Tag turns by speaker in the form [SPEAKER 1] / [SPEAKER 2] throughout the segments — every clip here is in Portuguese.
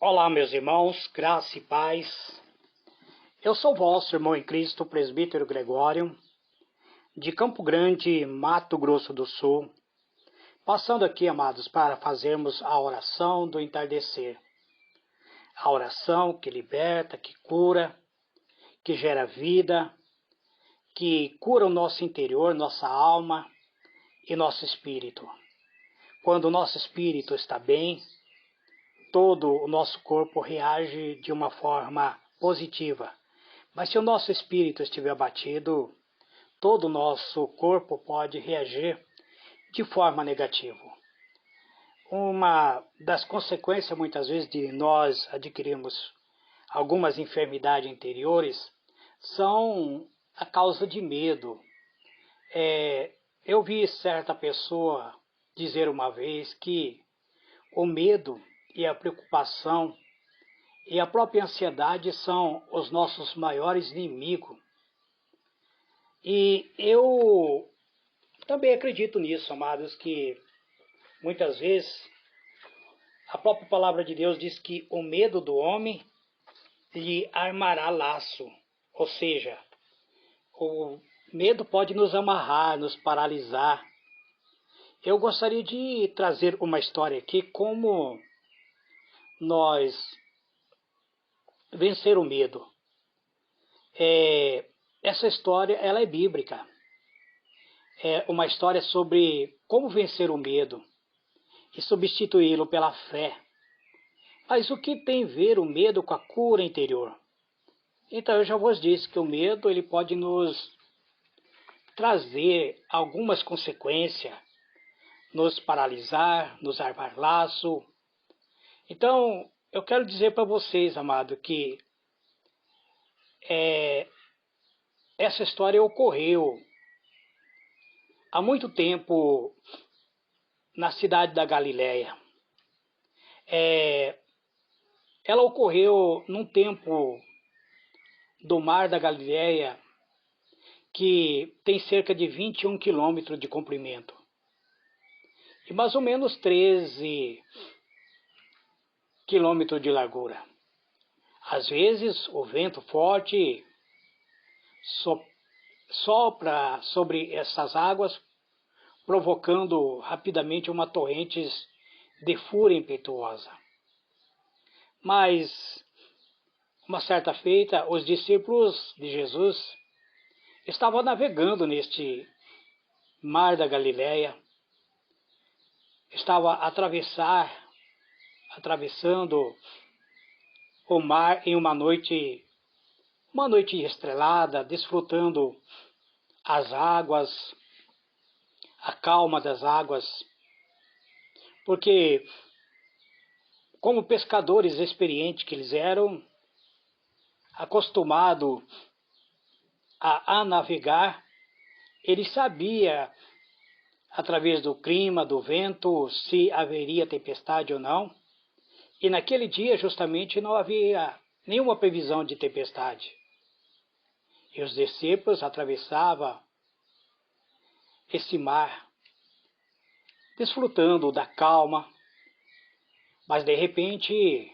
[SPEAKER 1] Olá, meus irmãos, graça e paz. Eu sou vosso irmão em Cristo, presbítero Gregório, de Campo Grande, Mato Grosso do Sul, passando aqui, amados, para fazermos a oração do entardecer. A oração que liberta, que cura, que gera vida, que cura o nosso interior, nossa alma e nosso espírito. Quando o nosso espírito está bem, todo o nosso corpo reage de uma forma positiva. Mas se o nosso espírito estiver abatido, todo o nosso corpo pode reagir de forma negativa. Uma das consequências, muitas vezes, de nós adquirirmos algumas enfermidades interiores são a causa de medo. Eu vi certa pessoa dizer uma vez que o medo e a preocupação e a própria ansiedade são os nossos maiores inimigos. E eu também acredito nisso, amados, que muitas vezes a própria palavra de Deus diz que o medo do homem lhe armará laço. Ou seja, o medo pode nos amarrar, nos paralisar. Eu gostaria de trazer uma história aqui, como nós vencer o medo. Essa história ela é bíblica. É uma história sobre como vencer o medo e substituí-lo pela fé. Mas o que tem a ver o medo com a cura interior? Então eu já vos disse que o medo ele pode nos trazer algumas consequências, nos paralisar, nos armar laço. Então eu quero dizer para vocês, amado, que essa história ocorreu há muito tempo na cidade da Galileia. Ela ocorreu num tempo do Mar da Galileia, que tem cerca de 21 quilômetros de comprimento e mais ou menos 13 quilômetros de largura. Às vezes o vento forte sopra sobre essas águas, provocando rapidamente uma torrente de fúria impetuosa. Mas, uma certa feita, os discípulos de Jesus estavam navegando neste mar da Galileia, estavam atravessando o mar em uma noite estrelada, desfrutando as águas, a calma das águas, porque como pescadores experientes que eles eram, acostumados a navegar, ele sabia, através do clima, do vento, se haveria tempestade ou não. E naquele dia, justamente, não havia nenhuma previsão de tempestade. E os discípulos atravessavam esse mar, desfrutando da calma, mas de repente,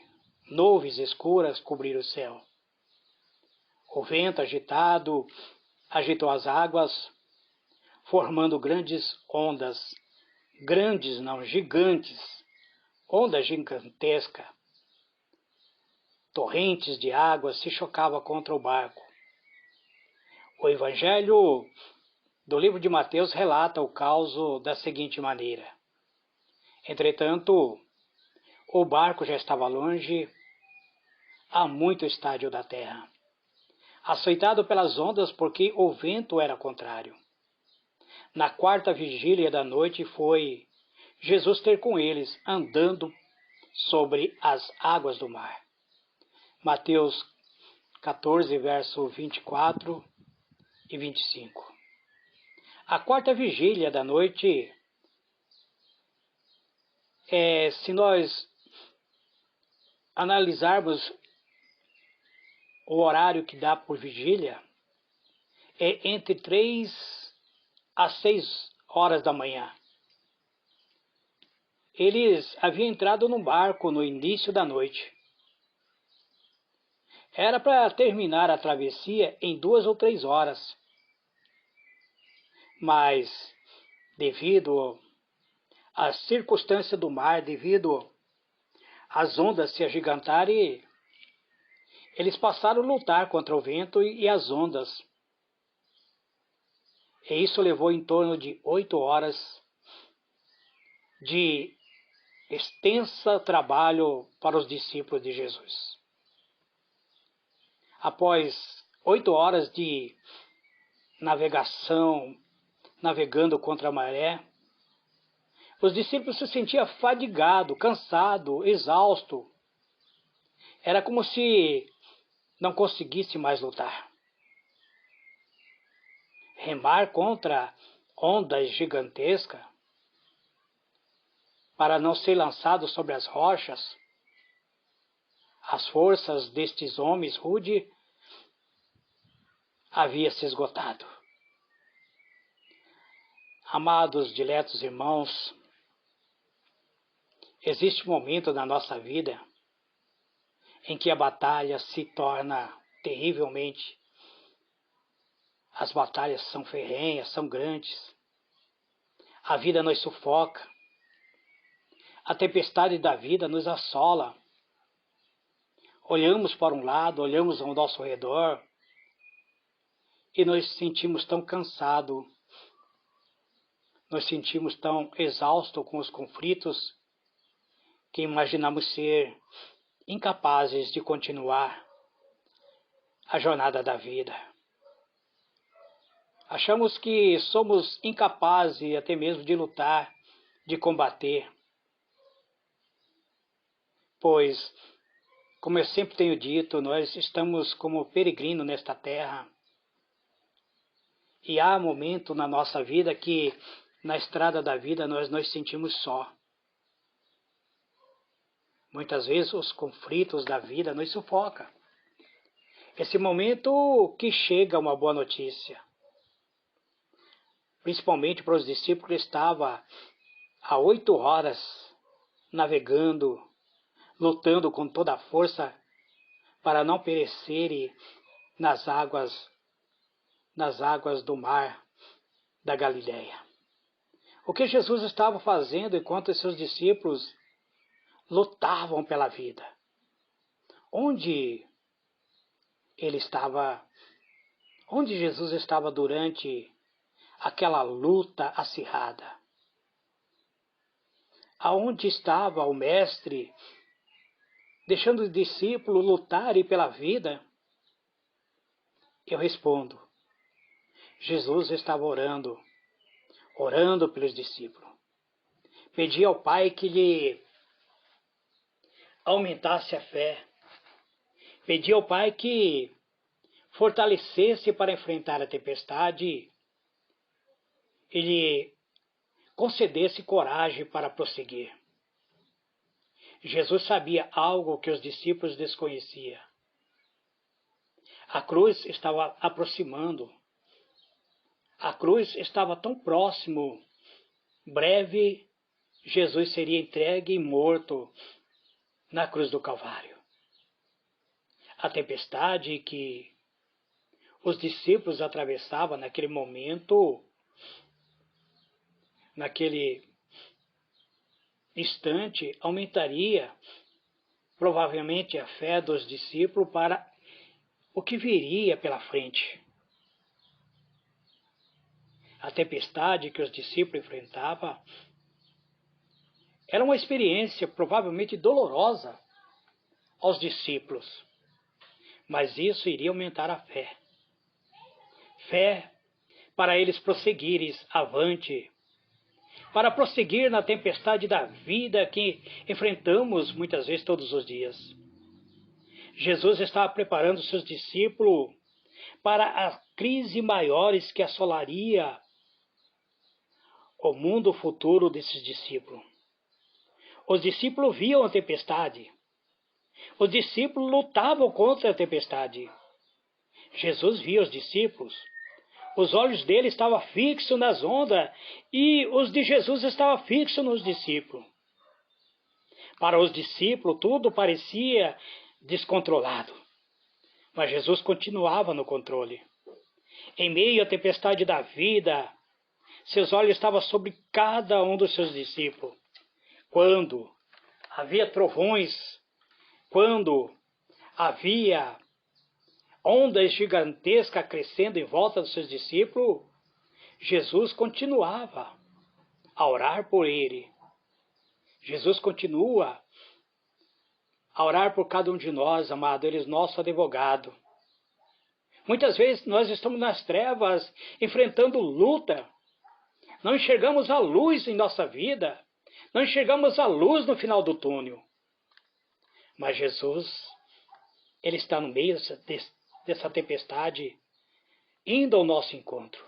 [SPEAKER 1] nuvens escuras cobriram o céu. O vento agitado agitou as águas, formando grandes ondas, grandes não, gigantes, ondas gigantescas. Torrentes de água se chocavam contra o barco. O Evangelho do livro de Mateus relata o caos da seguinte maneira: entretanto, o barco já estava longe, a muito estádio da terra, açoitado pelas ondas porque o vento era contrário. Na quarta vigília da noite foi Jesus ter com eles, andando sobre as águas do mar. Mateus 14, verso 24 e 25. A quarta vigília da noite, se nós analisarmos o horário que dá por vigília, é entre 3 às 6 horas da manhã. Eles haviam entrado no barco no início da noite, Era para terminar a travessia em 2 ou 3 horas, mas devido às circunstâncias do mar, devido às ondas se agigantarem, eles passaram a lutar contra o vento e as ondas. E isso levou em torno de 8 horas de extenso trabalho para os discípulos de Jesus. Após 8 horas de navegação, navegando contra a maré, os discípulos se sentiam fadigados, cansados, exaustos. Era como se não conseguisse mais lutar. Remar contra ondas gigantescas, para não ser lançado sobre as rochas, as forças destes homens rudes havia se esgotado. Amados, diletos irmãos, existe um momento na nossa vida em que a batalha se torna terrivelmente. As batalhas são ferrenhas, são grandes. A vida nos sufoca. A tempestade da vida nos assola. Olhamos para um lado, olhamos ao nosso redor e nos sentimos tão cansados, nos sentimos tão exaustos com os conflitos que imaginamos ser incapazes de continuar a jornada da vida. Achamos que somos incapazes até mesmo de lutar, de combater, pois, como eu sempre tenho dito, nós estamos como peregrinos nesta terra. E há momento na nossa vida que, na estrada da vida, nós nos sentimos só. Muitas vezes os conflitos da vida nos sufocam. Esse momento que chega uma boa notícia, principalmente para os discípulos que estavam há 8 horas navegando, lutando com toda a força para não perecerem nas águas do mar da Galileia. O que Jesus estava fazendo enquanto os seus discípulos lutavam pela vida? Onde Jesus estava durante aquela luta acirrada? Aonde estava o mestre deixando os discípulos lutarem pela vida? Eu respondo, Jesus estava orando pelos discípulos. Pedia ao Pai que lhe aumentasse a fé. Pedia ao Pai que fortalecesse para enfrentar a tempestade e lhe concedesse coragem para prosseguir. Jesus sabia algo que os discípulos desconheciam. A cruz estava aproximando. A cruz estava tão próximo. Breve, Jesus seria entregue e morto na cruz do Calvário. A tempestade que os discípulos atravessavam naquele momento, naquele instante, aumentaria provavelmente a fé dos discípulos para o que viria pela frente. A tempestade que os discípulos enfrentavam era uma experiência provavelmente dolorosa aos discípulos, mas isso iria aumentar a fé. Fé para eles prosseguirem avante, para prosseguir na tempestade da vida que enfrentamos muitas vezes todos os dias. Jesus estava preparando seus discípulos para as crises maiores que assolaria o mundo futuro desses discípulos. Os discípulos viam a tempestade. Os discípulos lutavam contra a tempestade. Jesus via os discípulos. Os olhos dele estavam fixos nas ondas e os de Jesus estavam fixos nos discípulos. Para os discípulos tudo parecia descontrolado. Mas Jesus continuava no controle. Em meio à tempestade da vida, seus olhos estavam sobre cada um dos seus discípulos. Quando havia trovões, quando havia ondas gigantescas crescendo em volta dos seus discípulos, Jesus continuava a orar por ele. Jesus continua a orar por cada um de nós, amado. Ele é nosso advogado. Muitas vezes nós estamos nas trevas, enfrentando luta. Não enxergamos a luz em nossa vida. Não enxergamos a luz no final do túnel. Mas Jesus, Ele está no meio dessa tempestade, indo ao nosso encontro.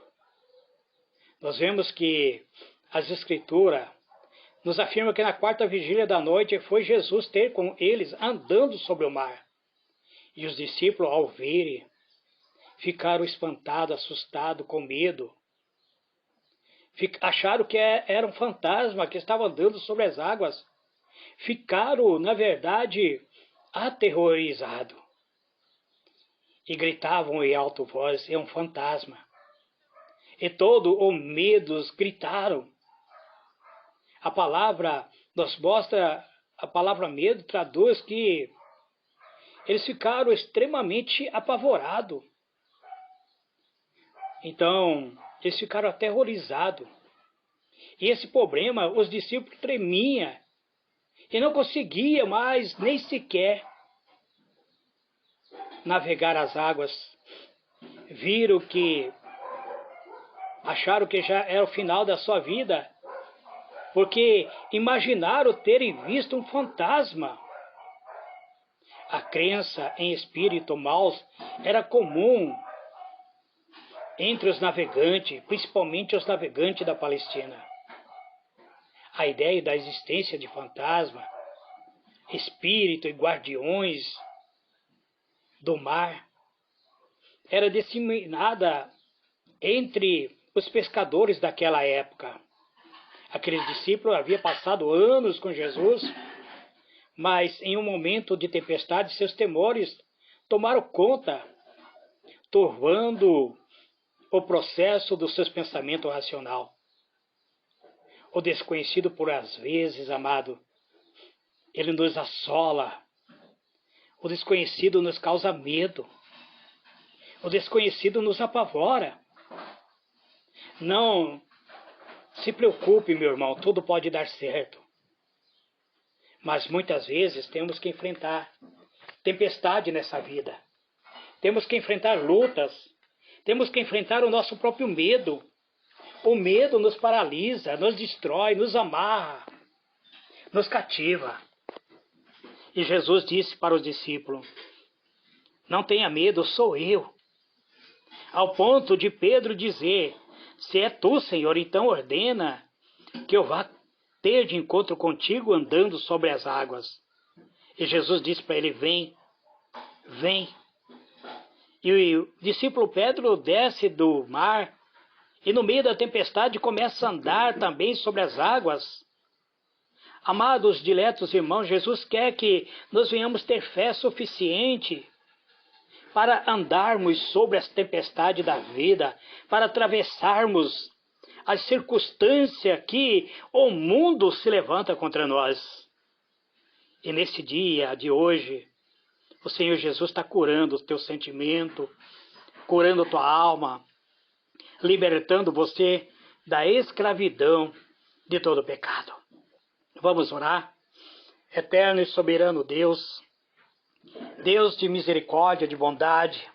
[SPEAKER 1] Nós vemos que as Escrituras nos afirmam que na quarta vigília da noite foi Jesus ter com eles andando sobre o mar. E os discípulos, ao verem, ficaram espantados, assustados, com medo. Acharam que era um fantasma que estava andando sobre as águas. Ficaram, na verdade, aterrorizados. E gritavam em alta voz: é um fantasma. E todo o medo gritaram. A palavra nos mostra, a palavra medo traduz que eles ficaram extremamente apavorados. Então, eles ficaram aterrorizados. E esse problema, os discípulos tremiam e não conseguiam mais nem sequer navegar as águas. Viram que, acharam que já era o final da sua vida, porque imaginaram terem visto um fantasma. A crença em espíritos maus era comum entre os navegantes, principalmente os navegantes da Palestina. A ideia da existência de fantasma, espírito e guardiões do mar era disseminada entre os pescadores daquela época. Aqueles discípulos haviam passado anos com Jesus, mas em um momento de tempestade, seus temores tomaram conta, turvando o processo dos seus pensamentos racional. O desconhecido, por às vezes, amado, ele nos assola. O desconhecido nos causa medo. O desconhecido nos apavora. Não se preocupe, meu irmão, tudo pode dar certo. Mas muitas vezes temos que enfrentar tempestade nessa vida. Temos que enfrentar lutas. Temos que enfrentar o nosso próprio medo. O medo nos paralisa, nos destrói, nos amarra, nos cativa. E Jesus disse para os discípulos: não tenha medo, sou eu. Ao ponto de Pedro dizer: se é tu, Senhor, então ordena que eu vá ter de encontro contigo andando sobre as águas. E Jesus disse para ele: vem, vem. E o discípulo Pedro desce do mar e no meio da tempestade começa a andar também sobre as águas. Amados, diletos irmãos, Jesus quer que nós venhamos ter fé suficiente para andarmos sobre as tempestades da vida, para atravessarmos as circunstâncias que o mundo se levanta contra nós. E nesse dia de hoje, o Senhor Jesus está curando o teu sentimento, curando a tua alma, libertando você da escravidão de todo pecado. Vamos orar? Eterno e soberano Deus, Deus de misericórdia, de bondade,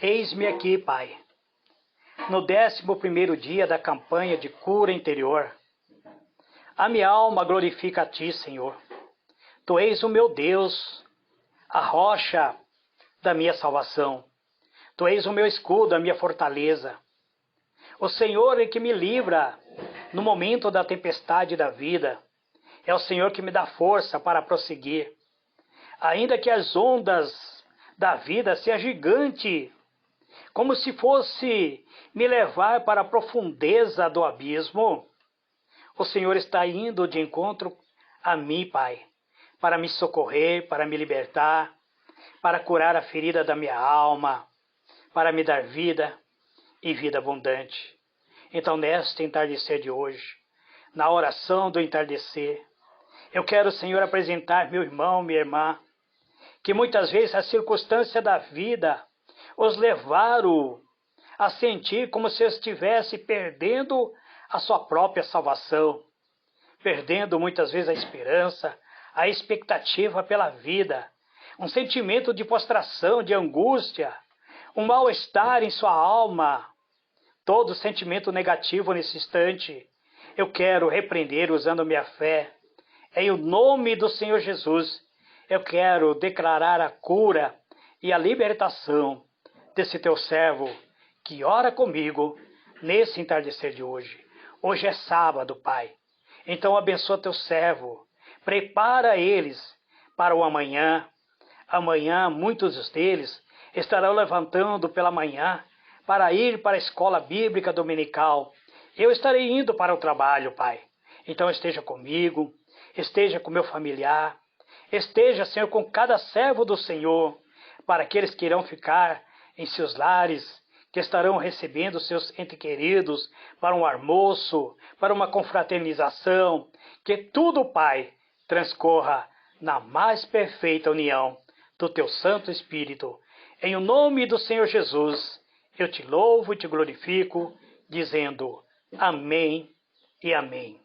[SPEAKER 1] eis-me aqui, Pai, no 11º dia da campanha de cura interior. A minha alma glorifica a Ti, Senhor. Tu és o meu Deus, a rocha da minha salvação. Tu és o meu escudo, a minha fortaleza. O Senhor é que me livra no momento da tempestade da vida. É o Senhor que me dá força para prosseguir. Ainda que as ondas da vida se agigante, como se fosse me levar para a profundeza do abismo, o Senhor está indo de encontro a mim, Pai, para me socorrer, para me libertar, para curar a ferida da minha alma, para me dar vida e vida abundante. Então, neste entardecer de hoje, na oração do entardecer, eu quero, Senhor, apresentar meu irmão, minha irmã, que muitas vezes a circunstância da vida os levaram a sentir como se estivesse perdendo a sua própria salvação, perdendo muitas vezes a esperança, a expectativa pela vida, um sentimento de prostração, de angústia, um mal-estar em sua alma, todo sentimento negativo nesse instante. Eu quero repreender usando minha fé. Em o nome do Senhor Jesus, eu quero declarar a cura e a libertação desse teu servo que ora comigo nesse entardecer de hoje. Hoje é sábado, Pai. Então abençoa teu servo. Prepara eles para o amanhã. Amanhã muitos deles estarão levantando pela manhã para ir para a escola bíblica dominical. Eu estarei indo para o trabalho, Pai. Então esteja comigo, esteja com meu familiar, esteja, Senhor, com cada servo do Senhor, para aqueles que irão ficar em seus lares, que estarão recebendo seus entes queridos para um almoço, para uma confraternização, que tudo, Pai, transcorra na mais perfeita união do Teu Santo Espírito. Em o nome do Senhor Jesus, eu te louvo e te glorifico, dizendo amém e amém.